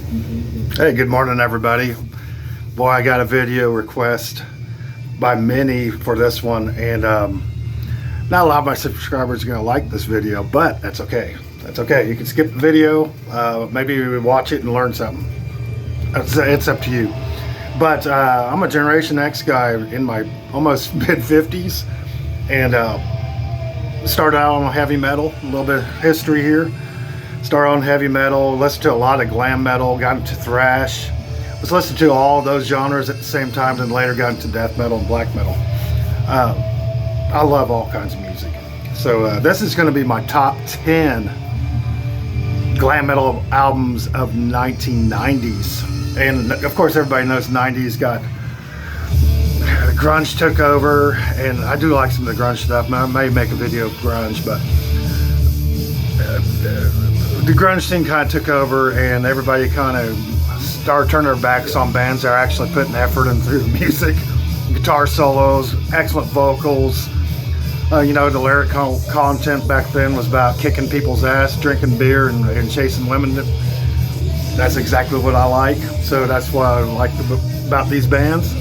Hey, good morning, everybody. Boy, I got a video request by many for this one, and not a lot of my subscribers are going to like this video, but that's okay. That's okay. You can skip the video, maybe watch it and learn something. It's up to you. But I'm a Generation X guy in my almost mid-50s, and started out on heavy metal. A little bit of history here. Started on heavy metal, listened to a lot of glam metal, got into thrash. Was listening to all those genres at the same time, then later got into death metal and black metal. I love all kinds of music. So this is going to be my top 10 glam metal albums of 1990s. And of course everybody knows 90s got grunge took over, and I do like some of the grunge stuff. I may make a video of grunge, but the grunge scene kind of took over, and everybody kind of started turning their backs on bands that are actually putting effort into the music. Guitar solos, excellent vocals. You know, the lyric content back then was about kicking people's ass, drinking beer, and chasing women. That's exactly what I like. So that's what I like about these bands.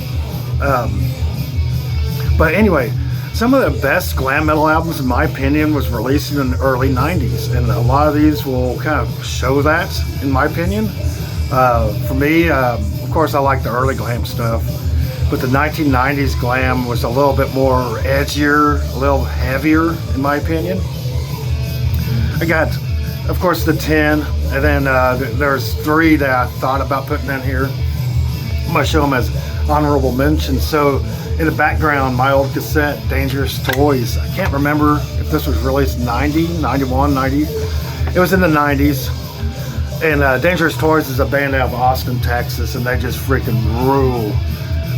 But anyway, some of the best glam metal albums, in my opinion, was released in the early 90s. And a lot of these will kind of show that, in my opinion. For me, of course, I like the early glam stuff. But the 1990s glam was a little bit more edgier, a little heavier, in my opinion. I got, of course, the 10. And then there's 3 that I thought about putting in here. I'm going to show them as honorable mentions. So in the background, my old cassette, Dangerous Toys. I can't remember if this was released 90, 91, 90. It was in the 90s. And Dangerous Toys is a band out of Austin, Texas, and they just freaking rule.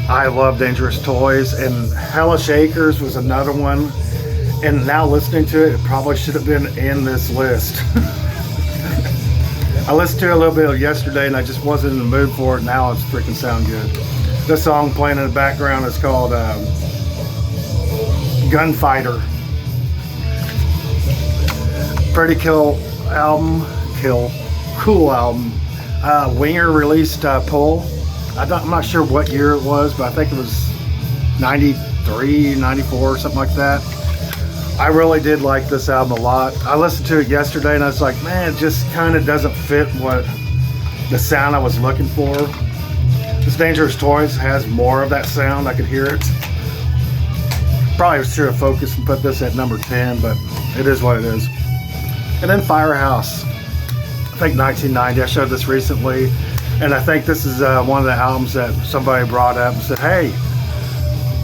I love Dangerous Toys. And Hellish Acres was another one. And now listening to it, it probably should have been in this list. I listened to it a little bit yesterday, and I just wasn't in the mood for it. Now it's freaking sound good. This song playing in the background is called Gunfighter. Pretty cool album. Cool album. Winger released Pull. I'm not sure what year it was, but I think it was 93, 94, something like that. I really did like this album a lot. I listened to it yesterday, and I was like, man, it just kind of doesn't fit what the sound I was looking for. This Dangerous Toys has more of that sound. I could hear it. Probably should have focused and put this at number 10, but it is what it is. And then Firehouse. I think 1990. I showed this recently, and I think this is one of the albums that somebody brought up and said, hey,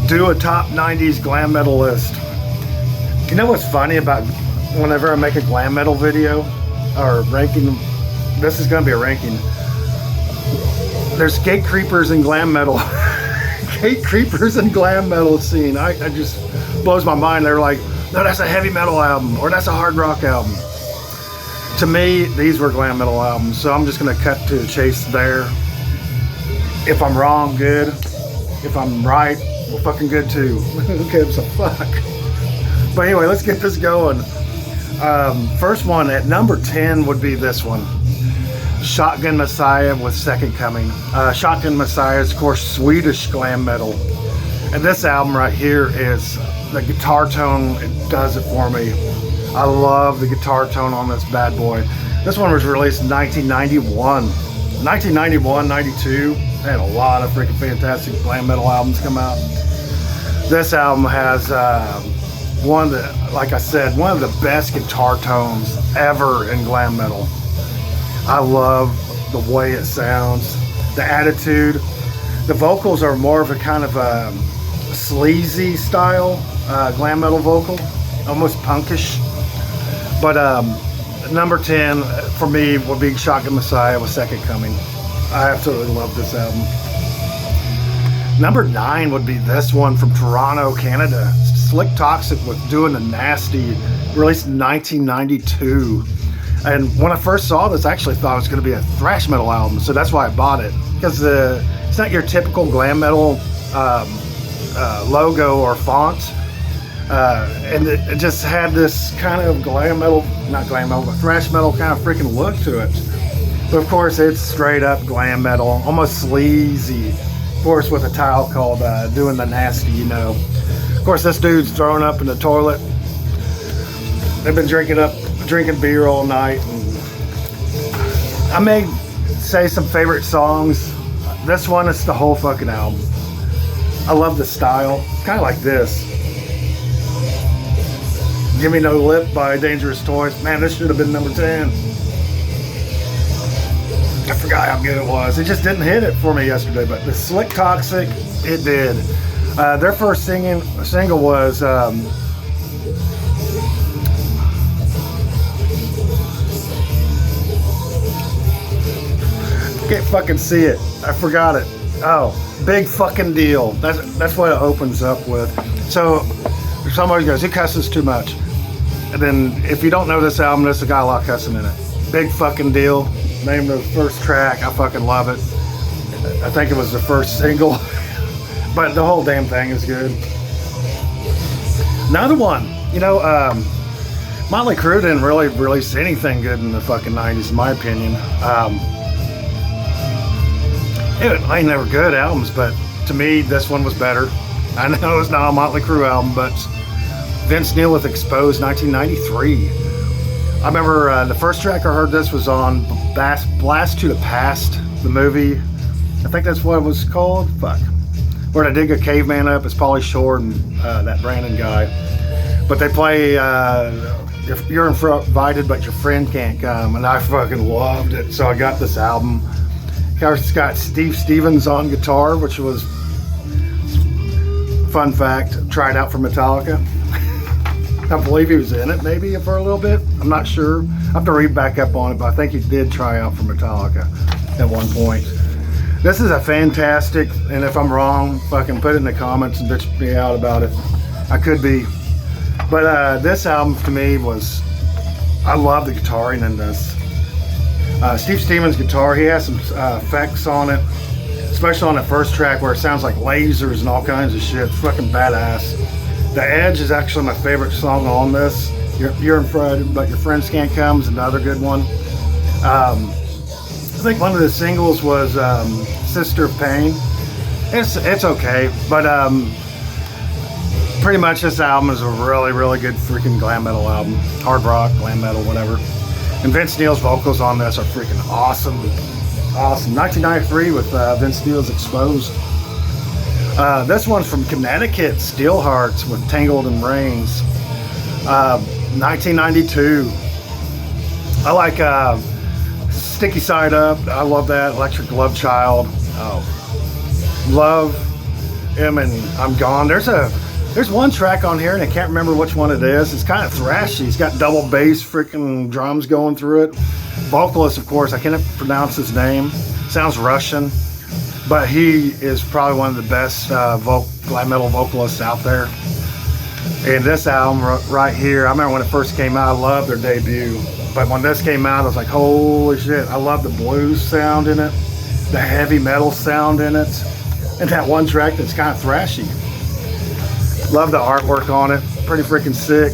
do a top 90s glam metal list. You know what's funny about whenever I make a glam metal video or ranking, this is going to be a ranking. There's gate creepers in glam metal. Gate creepers in glam metal scene. I just blows my mind. They're like, no, that's a heavy metal album, or that's a hard rock album. To me, these were glam metal albums, so I'm just gonna cut to the chase there. If I'm wrong, good. If I'm right, well, fucking good too. Who gives a fuck? But anyway, let's get this going. First one at number 10 would be this one. Shotgun Messiah with Second Coming. Shotgun Messiah is, of course, Swedish glam metal. And this album right here is the guitar tone. It does it for me. I love the guitar tone on this bad boy. This one was released in 1991. 1991, 92. They had a lot of freaking fantastic glam metal albums come out. This album has one of the, like I said, one of the best guitar tones ever in glam metal. I love the way it sounds, the attitude. The vocals are more of a kind of a sleazy style glam metal vocal, almost punkish. But number 10 for me would be Shotgun Messiah with Second Coming. I absolutely love this album. Number 9 would be this one from Toronto, Canada. Slick Toxic with Doing the Nasty, released in 1992. And when I first saw this, I actually thought it was going to be a thrash metal album, so that's why I bought it. Because it's not your typical glam metal logo or font. And it just had this kind of glam metal, not glam metal, but thrash metal kind of freaking look to it. But of course, it's straight up glam metal, almost sleazy. Of course, with a title called Doing the Nasty, you know. Of course, this dude's thrown up in the toilet. They've been drinking beer all night. And I may say some favorite songs. This one is the whole fucking album. I love the style. It's kind of like this. Give Me No Lip by Dangerous Toys. Man, this should have been number 10. I forgot how good it was. It just didn't hit it for me yesterday, but the Slick Toxic, it did. Their first single was can't fucking see it. I forgot it. Oh, Big Fucking Deal. That's what it opens up with. So somebody goes, he cusses too much. And then if you don't know this album, there's got a lot of cussing in it. Big Fucking Deal. Name of the first track. I fucking love it. I think it was the first single. But the whole damn thing is good. Another one. You know, Motley Crue didn't really release anything good in the fucking 90s, in my opinion. They never good albums, but to me, this one was better. I know it's not a Motley Crue album, but Vince Neil with Exposed, 1993. I remember the first track I heard this was on Blast to the Past, the movie. I think that's what it was called. Fuck. Where they dig a caveman up. It's Pauly Shore and that Brandon guy. But they play if you're invited but your friend can't come, and I fucking loved it. So I got this album. It's got Steve Stevens on guitar, which was, fun fact, tried out for Metallica. I believe he was in it maybe for a little bit. I'm not sure. I have to read back up on it, but I think he did try out for Metallica at one point. This is a fantastic, and if I'm wrong, fucking put it in the comments and bitch me out about it. I could be. But this album to me was, I love the guitaring in this. Steve Stevens' guitar, he has some effects on it, especially on the first track where it sounds like lasers and all kinds of shit. It's fucking badass. The Edge is actually my favorite song on this. You're in front, but your friends can't come is another good one. I think one of the singles was Sister of Pain. It's okay, but pretty much this album is a really good freaking glam metal album. Hard rock, glam metal, whatever. And Vince Neil's vocals on this are freaking awesome. Awesome. 1993 with Vince Neil's Exposed. This one's from Connecticut, Steelheart with Tangled in Rains. 1992. I like Sticky Side Up. I love that. Electric Love Child. Oh, love him and I'm Gone. There's one track on here and I can't remember which one it is. It's kind of thrashy. It's got double bass freaking drums going through it. Vocalist, of course, I can't pronounce his name. Sounds Russian, but he is probably one of the best glam metal vocalists out there. And this album right here, I remember when it first came out, I loved their debut. But when this came out, I was like, holy shit. I love the blues sound in it, the heavy metal sound in it, and that one track that's kind of thrashy. Love the artwork on it. Pretty freaking sick.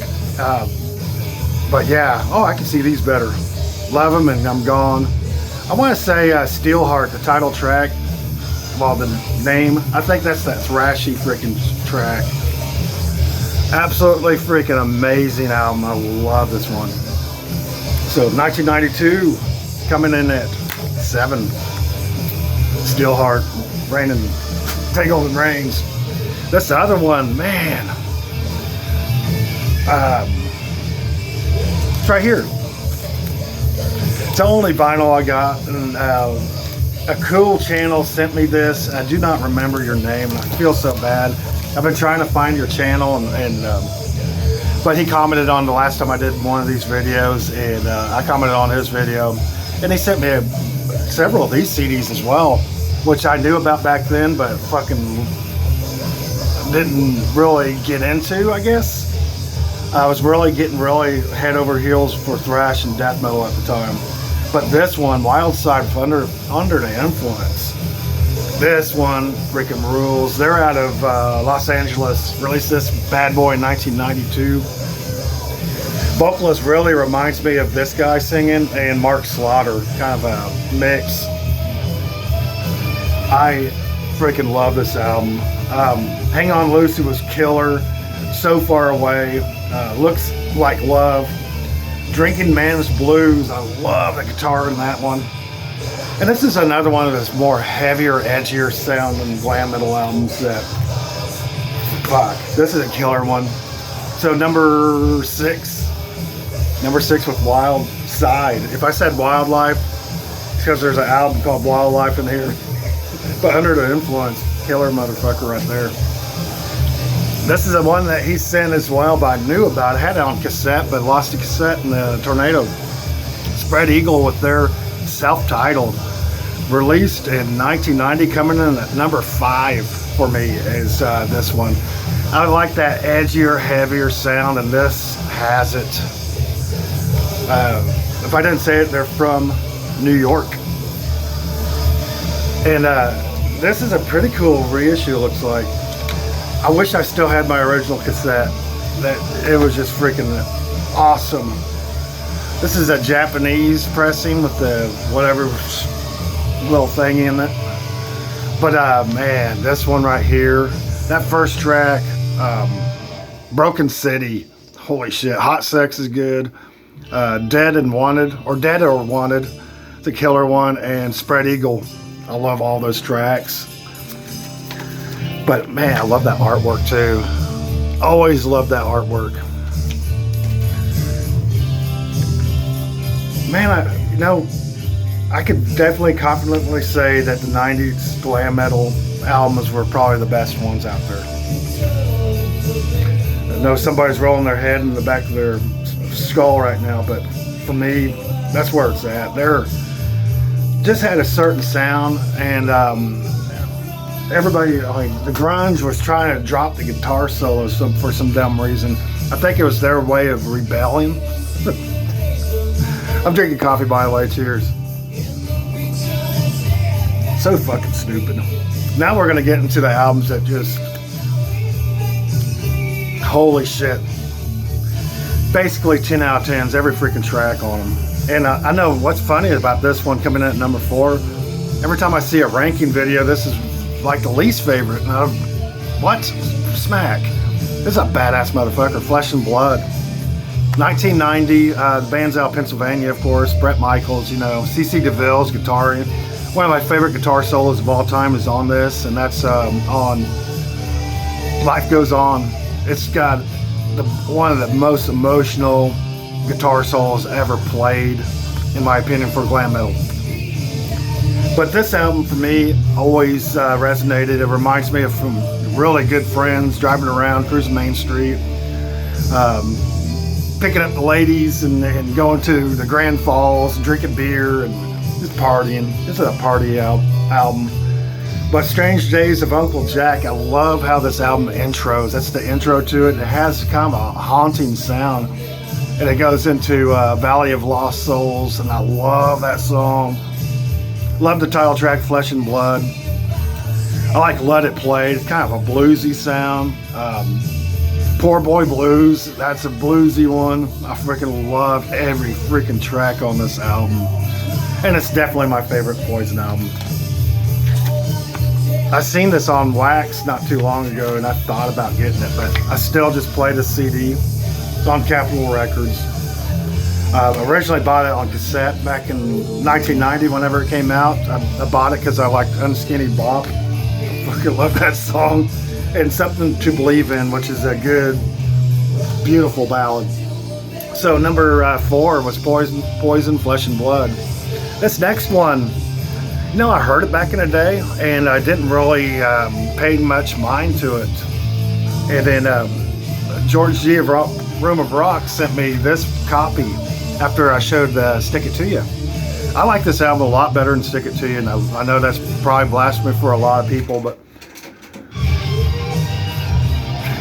But yeah, oh, I can see these better. Love them and I'm Gone. I want to say Steelheart, the title track. Well, the name. I think that's that thrashy freaking track. Absolutely freaking amazing album. I love this one. So 1992, coming in at 7. Steelheart, Raining, Tangled in Rains. This other one, man. It's right here. It's the only vinyl I got. And a cool channel sent me this. I do not remember your name. I feel so bad. I've been trying to find your channel, but he commented on the last time I did one of these videos, and I commented on his video, and he sent me several of these CDs as well, which I knew about back then, but fucking didn't really get into, I guess. I was really getting head over heels for thrash and death metal at the time. But this one, Wildside, Under the Influence. This one freaking rules. They're out of Los Angeles. Released this bad boy in 1992. Vocalist really reminds me of this guy singing and Mark Slaughter, kind of a mix. I freaking love this album. Hang On Lucy was killer. So Far Away, Looks Like Love, Drinking Man's Blues. I love the guitar in that one. And this is another one of those more heavier, edgier sounding glam metal albums that, fuck, this is a killer one. So number six with Wildside. If I said Wildlife, it's because there's an album called Wildlife in here. But Under the Influence, killer motherfucker right there. This is the one that he sent as well, but I knew about it. I had it on cassette, but lost the cassette in the tornado. Spread Eagle with their self-titled. Released in 1990, coming in at number 5 for me is this one. I like that edgier, heavier sound, and this has it. If I didn't say it, they're from New York. And this is a pretty cool reissue, looks like. I wish I still had my original cassette. It was just freaking awesome. This is a Japanese pressing with the whatever little thing in it. But man, this one right here, that first track, Broken City, holy shit. Hot Sex is good. Dead or Wanted, the killer one, and Spread Eagle. I love all those tracks. But man, I love that artwork too. Always love that artwork. Man, I could definitely confidently say that the 90s glam metal albums were probably the best ones out there. I know somebody's rolling their head in the back of their skull right now, but for me, that's where it's at. They're just had a certain sound, and everybody, the grunge was trying to drop the guitar solos for some dumb reason. I think it was their way of rebelling. I'm drinking coffee, by the way. Cheers. So fucking stupid. Now we're gonna get into the albums that just, holy shit. Basically 10 out of 10s, every freaking track on them. And I know what's funny about this one coming in at number 4. Every time I see a ranking video, this is like the least favorite. And what? Smack. This is a badass motherfucker. Flesh and Blood. 1990, the band's out of Pennsylvania, of course. Bret Michaels, C.C. DeVille's guitar. One of my favorite guitar solos of all time is on this, and that's on Life Goes On. It's got one of the most emotional guitar solos ever played, in my opinion, for glam metal. But this album for me always resonated. It reminds me of some really good friends driving around, cruising Main Street, picking up the ladies and going to the Grand Falls, drinking beer and just partying. This is a party album. But Strange Days of Uncle Jack, I love how this album intros. That's the intro to it. It has kind of a haunting sound. And it goes into Valley of Lost Souls, and I love that song. Love the title track, Flesh and Blood. I like Let It Play. It's kind of a bluesy sound. Poor Boy Blues, that's a bluesy one. I freaking love every freaking track on this album. And it's definitely my favorite Poison album. I seen this on wax not too long ago, and I thought about getting it, but I still just play the CD. It's on Capitol Records. Originally bought it on cassette back in 1990 whenever it came out. I bought it because I liked Unskinny Bop. I fucking love that song. And Something to Believe In, which is a good, beautiful ballad. So number 4 was Poison, Flesh and Blood. This next one, I heard it back in the day, and I didn't really pay much mind to it. And then George G. of Room of Rock sent me this copy after I showed Stick It To You. I like this album a lot better than Stick It To You, and I know that's probably blasphemy for a lot of people, but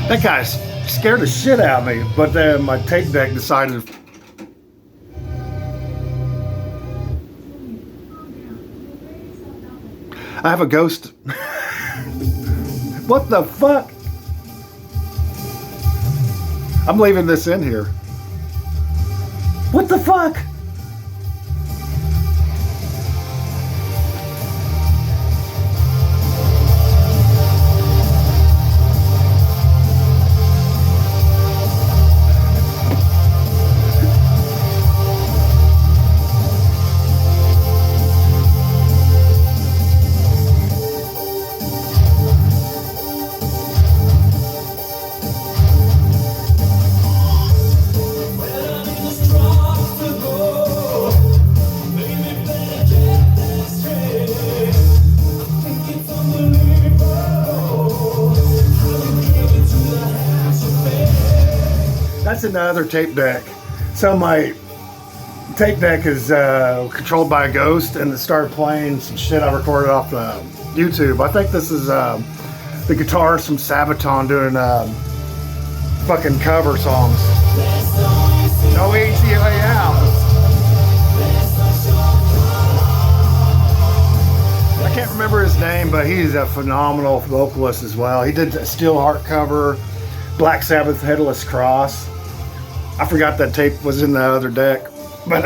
that guy scared the shit out of me. But then my tape deck decided I have a ghost. What the fuck? I'm leaving this in here. What the fuck? That's another tape deck. So my tape deck is controlled by a ghost, and it started playing some shit I recorded off YouTube. I think this is the guitarist from Sabaton doing fucking cover songs. No easy way out. I can't remember his name, but he's a phenomenal vocalist as well. He did a Steelheart cover, Black Sabbath Headless Cross. I forgot that tape was in the other deck. But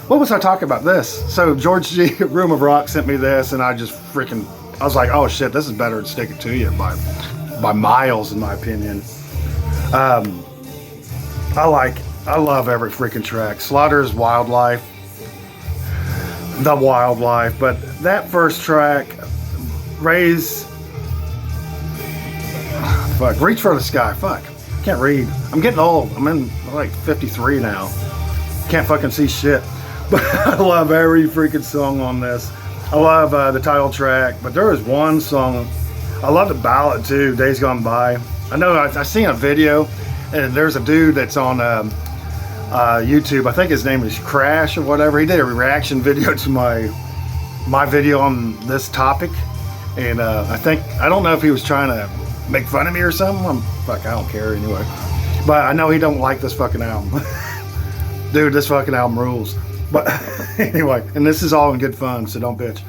what was I talking about? This. So George G. Room of Rock sent me this, and I was like, oh shit, this is better than Stick It To You by miles, in my opinion. I love every freaking track. Slaughter's Wildlife, The Wildlife, but that first track, Reach for the Sky, can't read. I'm getting old. I'm in like 53 now. Can't fucking see shit. But I love every freaking song on this. I love the title track, but there is one song. I love the ballad too, Days Gone By. I know I seen a video, and there's a dude that's on YouTube. I think his name is Crash or whatever. He did a reaction video to my video on this topic, and I don't know if he was trying to make fun of me or something. I don't care anyway. But I know he don't like this fucking album. Dude, this fucking album rules. But anyway, and this is all in good fun, so don't bitch.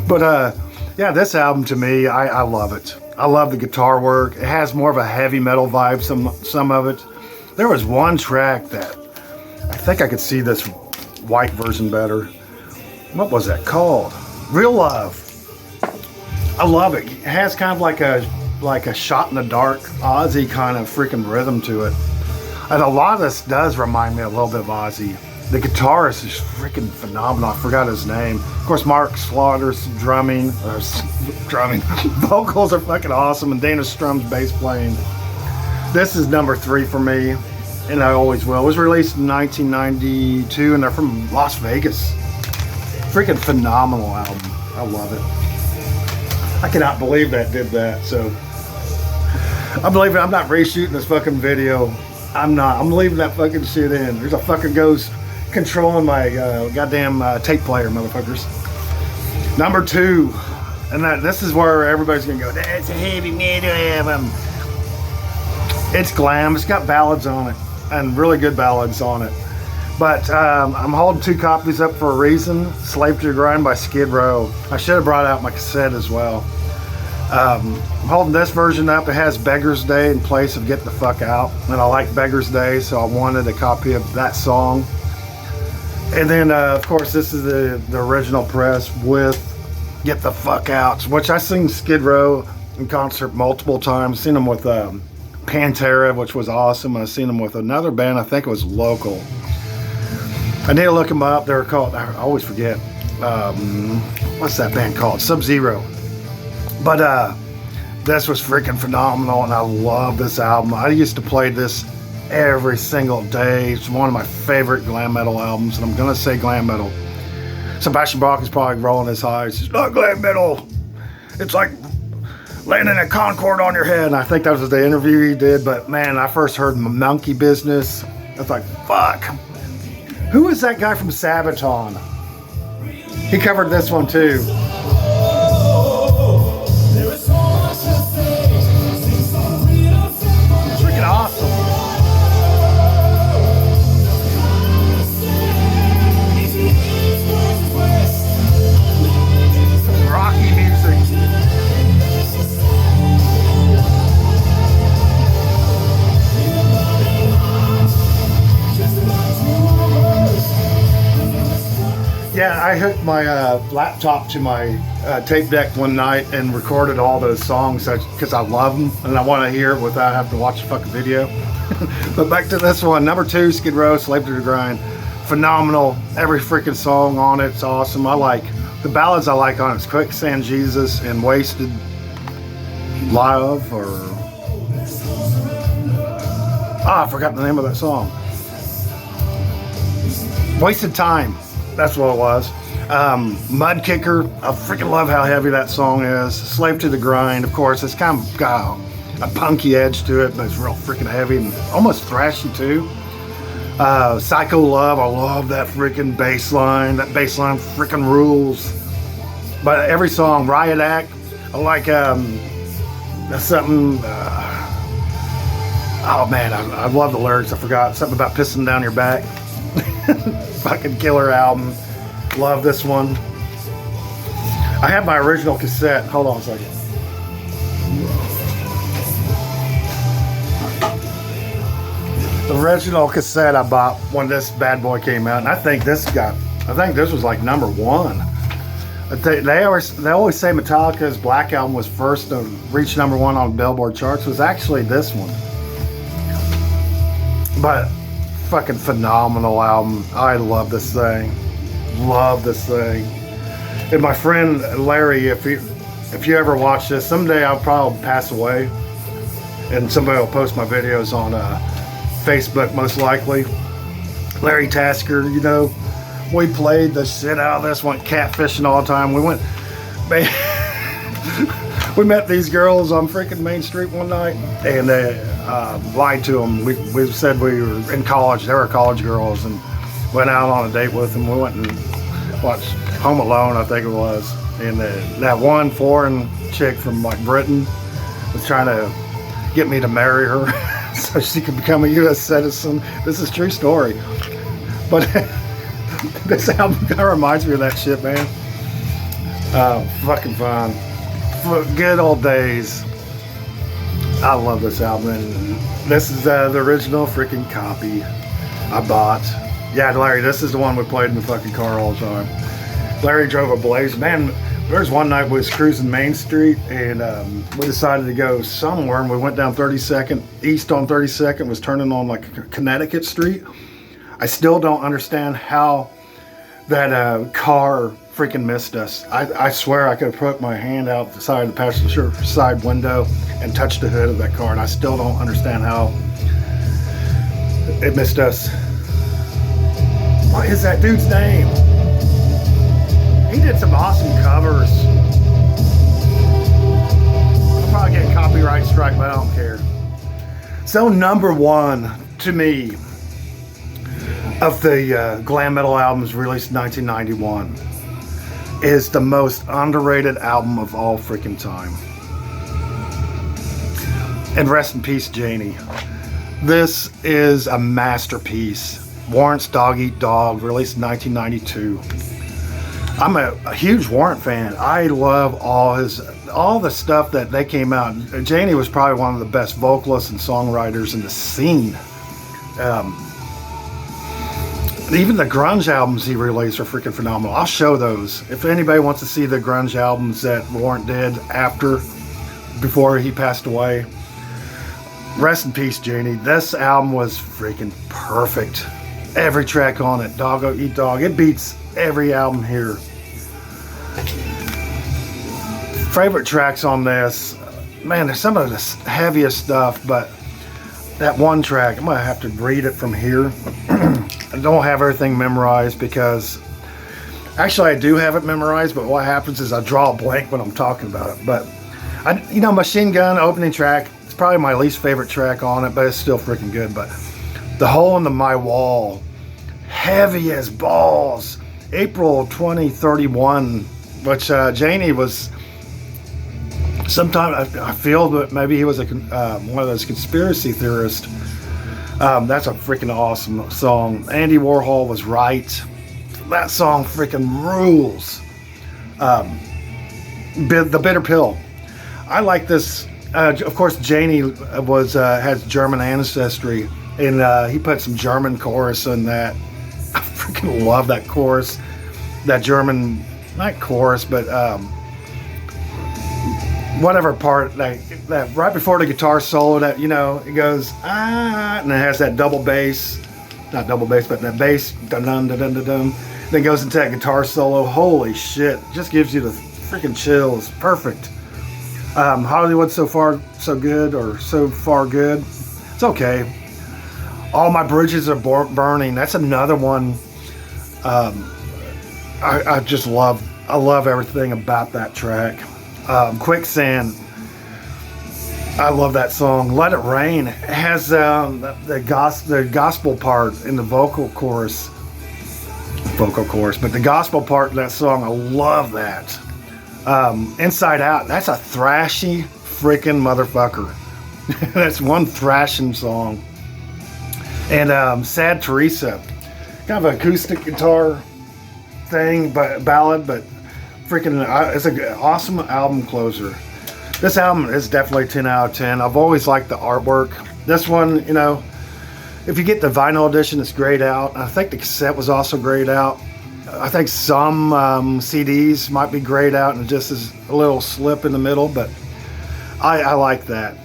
But yeah, this album to me, I love it. I love the guitar work. It has more of a heavy metal vibe, some of it. There was one track that I think I could see this white version better. What was that called? Real Love. I love it. It has kind of like a shot in the dark Ozzy kind of freaking rhythm to it. And a lot of this does remind me a little bit of Ozzy. The guitarist is freaking phenomenal. I forgot his name. Of course, Mark Slaughter's drumming. Vocals are fucking awesome, and Dana Strum's bass playing. This is number 3 for me, and I always will. It was released in 1992, and they're from Las Vegas. Freaking phenomenal album. I love it. I cannot believe that did that. So I'm not reshooting this fucking video. I'm not. I'm leaving that fucking shit in. There's a fucking ghost controlling my goddamn tape player, motherfuckers. Number 2, and this is where everybody's gonna go, that's a heavy metal album. It's Glam. It's got ballads on it, and really good ballads on it. But I'm holding 2 copies up for a reason. Slave to the Grind by Skid Row. I should have brought out my cassette as well. I'm holding this version up. It has Beggar's Day in place of Get the Fuck Out. And I like Beggar's Day, so I wanted a copy of that song. And then, of course, this is the original press with Get the Fuck Out, which I seen Skid Row in concert multiple times. Seen them with Pantera, which was awesome. I've seen them with another band. I think it was local. I need to look them up. They're called, I always forget, what's that band called? Sub-Zero. But this was freaking phenomenal, and I love this album. I used to play this every single day. It's one of my favorite glam metal albums, and I'm gonna say glam metal. Sebastian Bach is probably rolling his eyes. It's not glam metal. It's like landing a Concorde on your head. And I think that was the interview he did. But man, I first heard Monkey Business. I was like, fuck. Who is that guy from Sabaton? He covered this one too. Freaking awesome. Some rocky music. I hooked my laptop to my tape deck one night and recorded all those songs because I love them and I want to hear it without having to watch the fucking video. But back to this one, number 2, Skid Row, Slave to the Grind. Phenomenal. Every freaking song on it's awesome. I like the ballads I like on it's Quicksand Jesus and Wasted Love, or I forgot the name of that song. Wasted Time. That's what it was. Mud Kicker. I freaking love how heavy that song is. Slave to the Grind, of course. It's kind of got a punky edge to it, but it's real freaking heavy and almost thrashy too. Psycho Love, I love that freaking bass line. That bass line freaking rules. But every song, Riot Act, I like that's something. Oh man, I love the lyrics. I forgot something about pissing down your back. Fucking killer album. Love this one. I have my original cassette. Hold on a second. The original cassette I bought when this bad boy came out, and I think this was like number 1. They always say Metallica's Black Album was first to reach number 1 on Billboard charts. It was actually this one. But fucking phenomenal album. I love this thing. Love this thing. And my friend Larry, if you ever watch this, someday I'll probably pass away, and somebody will post my videos on Facebook most likely. Larry Tasker, you know, we played the shit out of this, went catfishing all the time. We met these girls on freaking Main Street one night and lied to them. We said we were in college. They were college girls, and went out on a date with them. We went and watched Home Alone, I think it was. And that one foreign chick from like Britain was trying to get me to marry her so she could become a U.S. citizen. This is a true story. But this album kind of reminds me of that shit, man. Fucking fun. Good old days. I love this album. And this is the original freaking copy I bought. Yeah, Larry, this is the one we played in the fucking car all the time. Larry drove a Blaze. Man, there was one night we was cruising Main Street, and we decided to go somewhere, and we went down 32nd, east on 32nd, was turning on like Connecticut Street. I still don't understand how that car freaking missed us. I swear I could have put my hand out the side of the passenger side window and touched the hood of that car, and I still don't understand how it missed us. What is that dude's name? He did some awesome covers. I'll probably get a copyright strike, but I don't care. So number 1 to me of the glam metal albums released in 1991 is the most underrated album of all freaking time. And rest in peace, Janie. This is a masterpiece. Warrant's Dog Eat Dog, released in 1992. I'm a huge Warrant fan. I love all the stuff that they came out. Janie was probably one of the best vocalists and songwriters in the scene. Even the grunge albums he released are freaking phenomenal. I'll show those. If anybody wants to see the grunge albums that Warrant did before he passed away. Rest in peace, Janie. This album was freaking perfect. Every track on it, Doggo Eat Dog, it beats every album here. Favorite tracks on this, man, there's some of the heaviest stuff, but that one track, I'm gonna have to read it from here. I don't have everything memorized because, actually I do have it memorized, but what happens is I draw a blank when I'm talking about it. But, Machine Gun opening track, it's probably my least favorite track on it, but it's still freaking good. But The Hole in My Wall, heavy as balls. April 2031, which Janie was sometime, I feel that maybe he was one of those conspiracy theorists. That's a freaking awesome song. Andy Warhol was right. That song freaking rules. The Bitter Pill. I like this. Of course, Janie has German ancestry, and he put some German chorus in that. I freaking love that chorus. that German, not chorus, but whatever part, that right before the guitar solo, that, you know, it goes and it has that double bass, not double bass, but that bass, dun dun dun dun dun dun. Then goes into that guitar solo. Holy shit! Just gives you the freaking chills. Perfect. Hollywood so far so good, or so far good. It's okay. All My Bridges Are Burning. That's another one. I just love. I love everything about that track. Quicksand. I love that song. Let It Rain has the gospel part in the vocal chorus, but the gospel part of that song, I love that. Inside Out, that's a thrashy freaking motherfucker. That's one thrashing song. And Sad Teresa, kind of an acoustic guitar thing, but ballad, but freaking, it's an awesome album closer. This album is definitely 10 out of 10. I've always liked the artwork. This one, you know, if you get the vinyl edition, it's grayed out. I think the cassette was also grayed out. I think some CDs might be grayed out and just is a little slip in the middle, but I like that.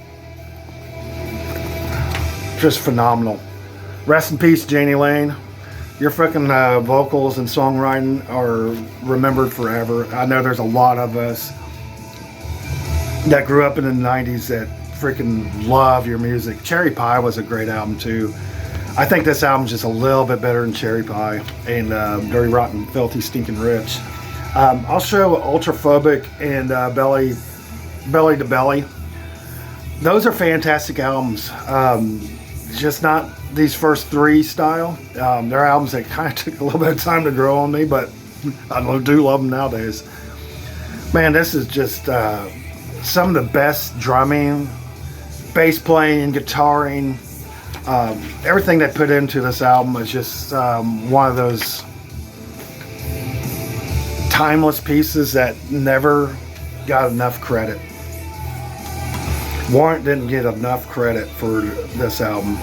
Just phenomenal. Rest in peace, Janie Lane. Your freaking vocals and songwriting are remembered forever. I know there's a lot of us that grew up in the 90s that freaking love your music. Cherry Pie was a great album too. I think this album's just a little bit better than Cherry Pie and Dirty Rotten Filthy Stinking Rich. I'll show Ultraphobic and Belly to Belly. Those are fantastic albums. Just not these first three style. They're albums that kind of took a little bit of time to grow on me, but I do love them nowadays. Man, this is just some of the best drumming, bass playing, guitaring, everything they put into this album is just one of those timeless pieces that never got enough credit. Warrant didn't get enough credit for this album.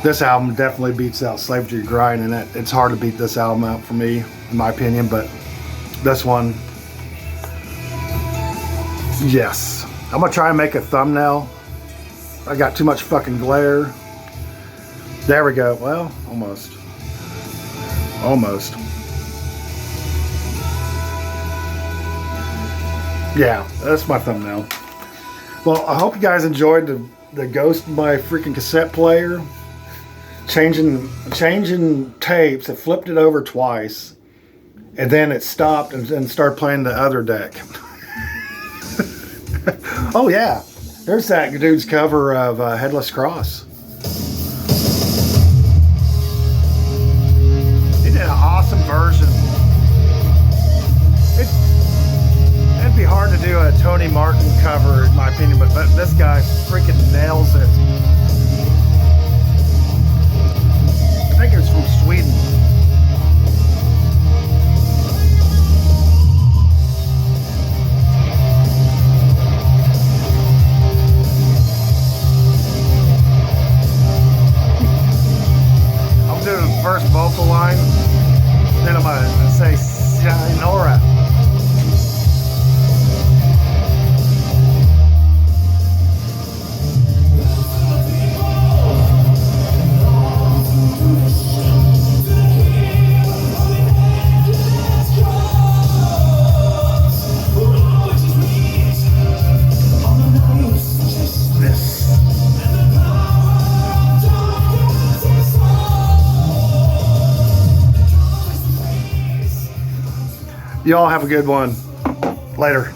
This album definitely beats out Slave to Your Grind, and it's hard to beat this album out for me, in my opinion, but this one, yes. I'm gonna try and make a thumbnail. I got too much fucking glare. There we go. Well, almost. Yeah, that's my thumbnail. Well, I hope you guys enjoyed the ghost of my freaking cassette player. Changing tapes. It flipped it over twice, and then it stopped and started playing the other deck. Oh yeah, there's that dude's cover of Headless Cross. He did an awesome version. It'd be hard to do a Tony Martin cover, in my opinion, but this guy freaking nails it. I think it's from Sweden. I'm doing the first vocal line, then I'm gonna say Sayonara. Y'all have a good one. Later.